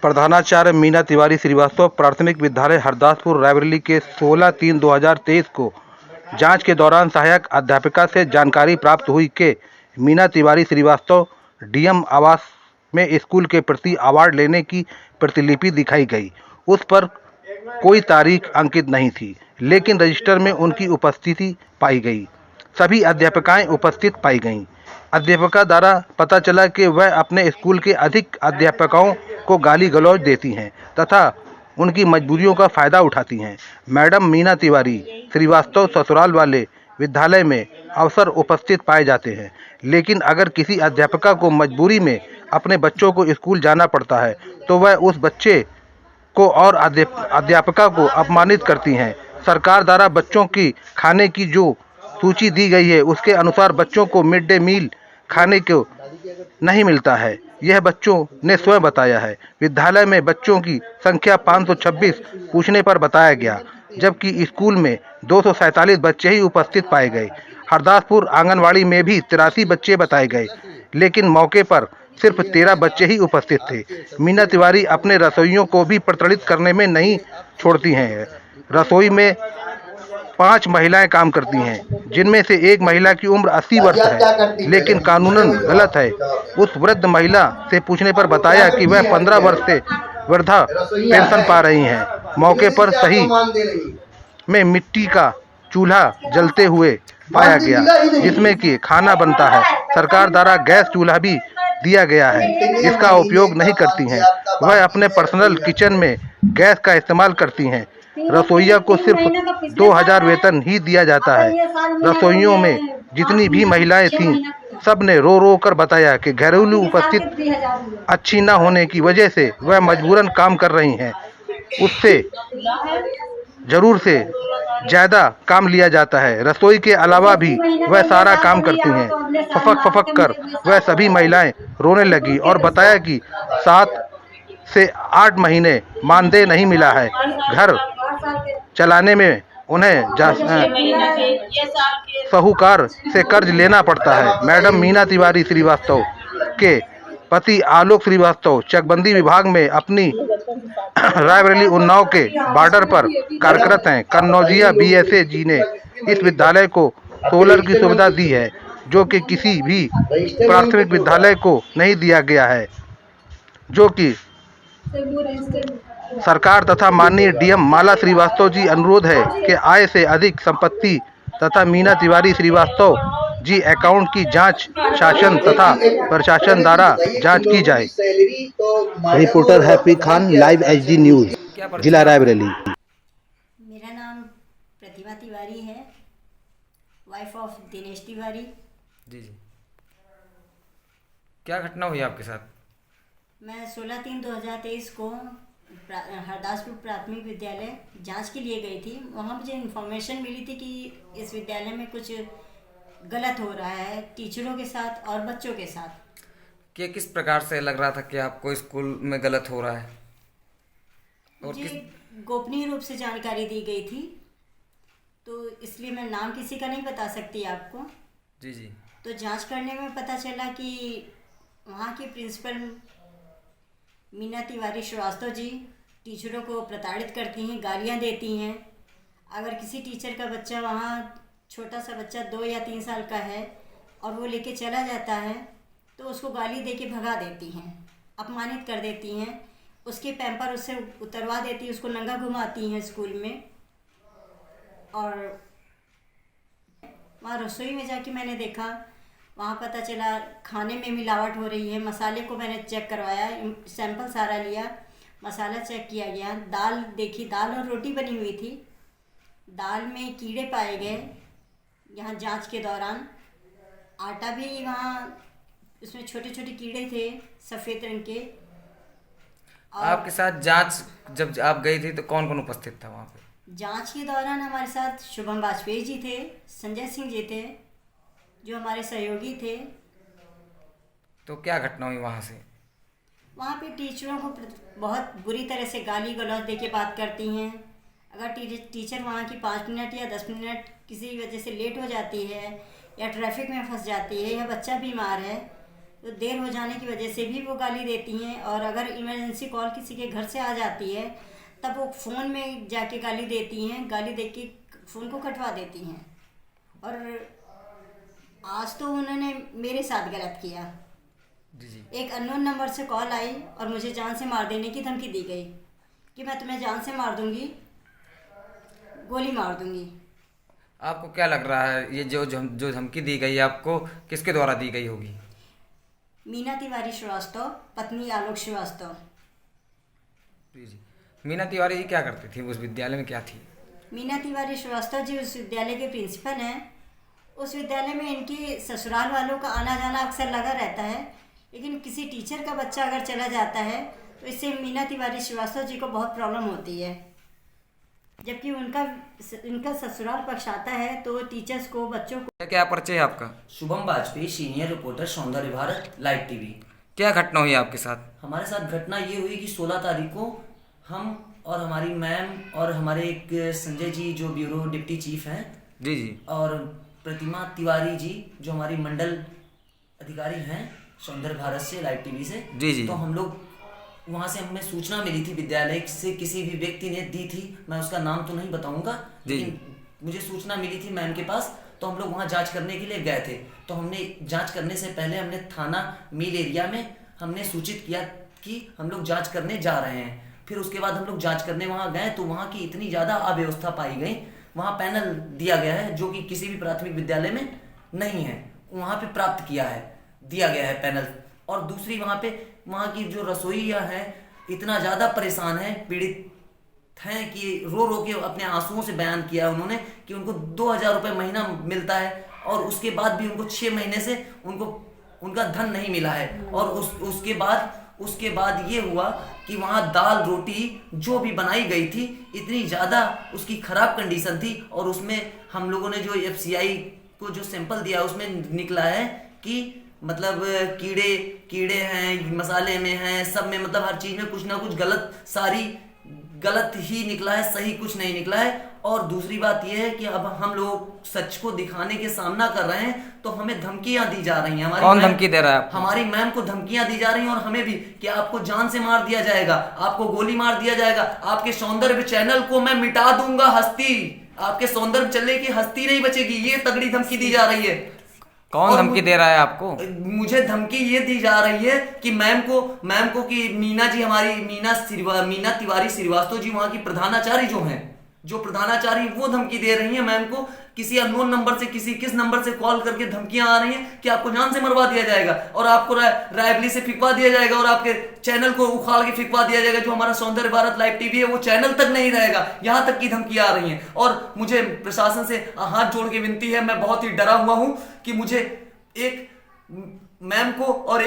प्रधानाचार्य मीना तिवारी श्रीवास्तव प्राथमिक विद्यालय हरदासपुर रायबरेली के 16/3/2023 को जांच के दौरान सहायक अध्यापिका से जानकारी प्राप्त हुई कि मीना तिवारी श्रीवास्तव डीएम आवास में स्कूल के प्रति अवार्ड लेने की प्रतिलिपि दिखाई गई। उस पर कोई तारीख अंकित नहीं थी, लेकिन रजिस्टर में उनकी उपस्थिति पाई गई। सभी अध्यापिकाएं उपस्थित पाई गईं। अध्यापिका द्वारा पता चला कि वह अपने स्कूल के अधिक अध्यापकों को गाली गलौज देती हैं तथा उनकी मजबूरियों का फ़ायदा उठाती हैं। मैडम मीना तिवारी श्रीवास्तव ससुराल वाले विद्यालय में अवसर उपस्थित पाए जाते हैं, लेकिन अगर किसी अध्यापिका को मजबूरी में अपने बच्चों को स्कूल जाना पड़ता है तो वह उस बच्चे को और अध्यापिका को अपमानित करती हैं। सरकार द्वारा बच्चों की खाने की जो सूची दी गई है उसके अनुसार बच्चों को मिड डे मील खाने को नहीं मिलता है, यह बच्चों ने स्वयं बताया है। विद्यालय में बच्चों की संख्या 526 पूछने पर बताया गया, जबकि स्कूल में 247 बच्चे ही उपस्थित पाए गए। हरदासपुर आंगनवाड़ी में भी 83 बच्चे बताए गए, लेकिन मौके पर सिर्फ 13 बच्चे ही उपस्थित थे। मीना तिवारी अपने रसोइयों को भी प्रताड़ित करने में नहीं छोड़ती हैं। रसोई में 5 महिलाएं काम करती हैं, जिनमें से एक महिला की उम्र 80 वर्ष है, लेकिन कानूनन गलत है। उस वृद्ध महिला से पूछने पर बताया कि वह 15 वर्ष से वृद्धा पेंशन पा रही हैं। मौके पर सही में मिट्टी का चूल्हा जलते हुए पाया गया, जिसमें कि खाना बनता है। सरकार द्वारा गैस चूल्हा भी दिया गया है, जिसका उपयोग नहीं करती हैं। वह अपने पर्सनल किचन में गैस का इस्तेमाल करती हैं। रसोइया को सिर्फ 2000 वेतन ही दिया जाता है। रसोइयों में जितनी भी महिलाएं थीं, सब ने रो रो कर बताया कि घरेलू उपस्थिति अच्छी न होने की वजह से वह मजबूरन काम कर रही हैं। उससे जरूर से ज़्यादा काम लिया जाता है। रसोई के अलावा भी वह सारा काम करती हैं। फफक फफक कर वह सभी महिलाएं रोने लगी और बताया कि 7 से 8 महीने मानदेय नहीं मिला है। घर चलाने में उन्हें साहूकार से कर्ज लेना पड़ता है। मैडम मीना तिवारी श्रीवास्तव के पति आलोक श्रीवास्तव चकबंदी विभाग में अपनी रायबरेली उन्नाव के बॉर्डर पर कार्यरत हैं। कन्नौजिया बीएसए जी ने इस विद्यालय को सोलर की सुविधा दी है, जो कि किसी भी प्राथमिक विद्यालय को नहीं दिया गया है, जो कि सरकार तथा माननीय डीएम माला श्रीवास्तव जी अनुरोध है कि आय से अधिक संपत्ति तथा मीना तिवारी श्रीवास्तव जी अकाउंट की जांच शासन तथा प्रशासन द्वारा जांच की जाए। Reporter happy Khan, live HD news, जिला रायबरेली। मेरा नाम प्रतिभा तिवारी है, वाइफ ऑफ दिनेश तिवारी। जी जी, क्या घटना हुई आपके साथ? मैं 16/3/2023 को हरदासपुर प्राथमिक विद्यालय जांच के लिए गई थी। वहाँ मुझे इन्फॉर्मेशन मिली थी कि इस विद्यालय में कुछ गलत हो रहा है टीचरों के साथ और बच्चों के साथ। कि किस प्रकार से लग रहा था कि आपको स्कूल में गलत हो रहा है? और मुझे गोपनीय रूप से जानकारी दी गई थी, तो इसलिए मैं नाम किसी का नहीं बता सकती आपको। जी जी। तो जांच करने में पता चला कि वहाँ की प्रिंसिपल मीना तिवारी श्रीवास्तव जी टीचरों को प्रताड़ित करती हैं, गालियाँ देती हैं। अगर किसी टीचर का बच्चा, वहाँ छोटा सा बच्चा 2 या 3 साल का है और वो लेके चला जाता है, तो उसको गाली दे के भगा देती हैं, अपमानित कर देती हैं। उसके पैम्पर उससे उतरवा देती हैं, उसको नंगा घुमाती हैं स्कूल में। और वहाँ रसोई में जाके मैंने देखा, वहाँ पता चला खाने में मिलावट हो रही है। मसाले को मैंने चेक करवाया, सैंपल सारा लिया, मसाला चेक किया गया। दाल देखी, दाल और रोटी बनी हुई थी, दाल में कीड़े पाए गए यहाँ जांच के दौरान। आटा भी वहाँ, उसमें छोटे छोटे कीड़े थे सफ़ेद रंग के। आपके साथ जांच जब आप गई थी तो कौन कौन उपस्थित था वहाँ पे? जांच के दौरान हमारे साथ शुभम वाजपेयी जी थे, संजय सिंह जी थे, जो हमारे सहयोगी थे। तो क्या घटना हुई वहाँ से? वहाँ पे टीचरों को बहुत बुरी तरह से गाली गलौज दे के बात करती हैं। अगर टीचर वहाँ की 5 मिनट या 10 मिनट किसी वजह से लेट हो जाती है या ट्रैफिक में फंस जाती है या बच्चा बीमार है, तो देर हो जाने की वजह से भी वो गाली देती हैं। और अगर इमरजेंसी कॉल किसी के घर से आ जाती है तब वो फ़ोन में जाके गाली देती हैं, गाली दे के फ़ोन को कटवा देती हैं। और आज तो उन्होंने मेरे साथ गलत किया। जी जी। एक अननोन नंबर से कॉल आई और मुझे जान से मार देने की धमकी दी गई कि मैं तुम्हें जान से मार दूंगी, गोली मार दूंगी। आपको क्या लग रहा है ये जो धमकी दी गई आपको किसके द्वारा दी गई होगी? मीना तिवारी श्रीवास्तव, पत्नी आलोक श्रीवास्तव। जी जी। मीना तिवारी जी क्या करती थी, उस विद्यालय में क्या थी? मीना तिवारी श्रीवास्तव जी उस विद्यालय के प्रिंसिपल हैं। उस विद्यालय में इनकी ससुराल वालों का आना जाना अक्सर लगा रहता है, लेकिन किसी टीचर का बच्चा अगर चला जाता है तो इससे मीना तिवारी श्रीवास्तव जी को बहुत प्रॉब्लम होती है। जबकि इनका ससुराल पक्ष आता है तो टीचर्स को, बच्चों को। क्या परिचय है आपका? शुभम वाजपेयी, सीनियर रिपोर्टर, सौंदर्य भारत लाइव टीवी। क्या घटना हुई आपके साथ? हमारे साथ घटना ये हुई कि 16 तारीख को हम और हमारी मैम और हमारे एक संजय जी जो ब्यूरो डिप्टी चीफ हैं, जी जी, और प्रतिमा तिवारी जी जो हमारी मंडल अधिकारी हैं सौंदर्य भारत से, लाइव टीवी से। जी जी। तो हम लोग वहाँ से, हमें सूचना मिली थी, विद्यालय से किसी भी व्यक्ति ने दी थी, मैं उसका नाम तो नहीं बताऊंगा, लेकिन मुझे सूचना मिली थी मैम के पास। तो हम लोग वहाँ जांच करने के लिए गए थे। तो हमने जांच करने से पहले हमने थाना मिल एरिया में हमने सूचित किया कि हम लोग जांच करने जा रहे हैं। फिर उसके बाद हम लोग जांच करने वहाँ गए तो वहाँ की इतनी ज़्यादा अव्यवस्था पाई गई। वहाँ पैनल दिया गया है जो कि किसी भी प्राथमिक विद्यालय में नहीं है, वहाँ पे प्राप्त दिया गया है पैनल। और दूसरी वहाँ की जो रसोइया है इतना ज़्यादा परेशान है, पीड़ित हैं कि रो रो के अपने आंसुओं से बयान किया है उन्होंने कि उनको 2000 रुपये महीना मिलता है और उसके बाद भी उनको 6 महीने से उनका धन नहीं मिला है। और उसके बाद ये हुआ कि वहाँ दाल रोटी जो भी बनाई गई थी इतनी ज़्यादा उसकी ख़राब कंडीशन थी। और उसमें हम लोगों ने जो FCI को जो सैंपल दिया उसमें निकला है कि मतलब कीड़े हैं, मसाले में हैं, सब में, मतलब हर चीज़ में कुछ ना कुछ गलत ही निकला है, सही कुछ नहीं निकला है। और दूसरी बात यह है कि अब हम लोग सच को दिखाने के सामना कर रहे हैं तो हमें धमकियां दी जा रही हैं। कौन धमकी दे रहा है आपको? हमारी मैम को धमकियां दी जा रही हैं और हमें भी कि आपको जान से मार दिया जाएगा, आपको गोली मार दिया जाएगा, आपके सौंदर्य चैनल को मैं मिटा दूंगा, हस्ती, आपके सौंदर्य चैनल की हस्ती नहीं बचेगी। ये तगड़ी धमकी दी जा रही है। कौन धमकी दे रहा है आपको? मुझे धमकी ये दी जा रही है कि मैम को कि मीना जी, हमारी मीना तिवारी श्रीवास्तव जी वहाँ की प्रधानाचार्य जो प्रधानाचार्य वो धमकी दे रही है मैम को। किसी अननोन नंबर से किस नंबर से कॉल करके धमकियां आ रही हैं कि आपको जान से मरवा दिया जाएगा और आपको रायबली से फिकवा दिया जाएगा और आपके चैनल को उखाड़ के फिकवा दिया जाएगा। जो हमारा सौंदर्य भारत लाइव टीवी है वो चैनल तक नहीं रहेगा, यहाँ तक की धमकियां आ रही हैं। और मुझे प्रशासन से हाथ जोड़ के विनती है, मैं बहुत ही डरा हुआ हूँ कि मुझे एक मैम को और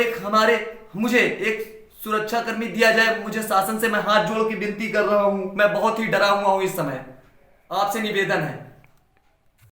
मुझे एक सुरक्षा कर्मी दिया जाए। मुझे शासन से मैं हाथ जोड़ के विनती कर रहा हूँ, मैं बहुत ही डरा हुआ हूँ इस समय, आपसे निवेदन है।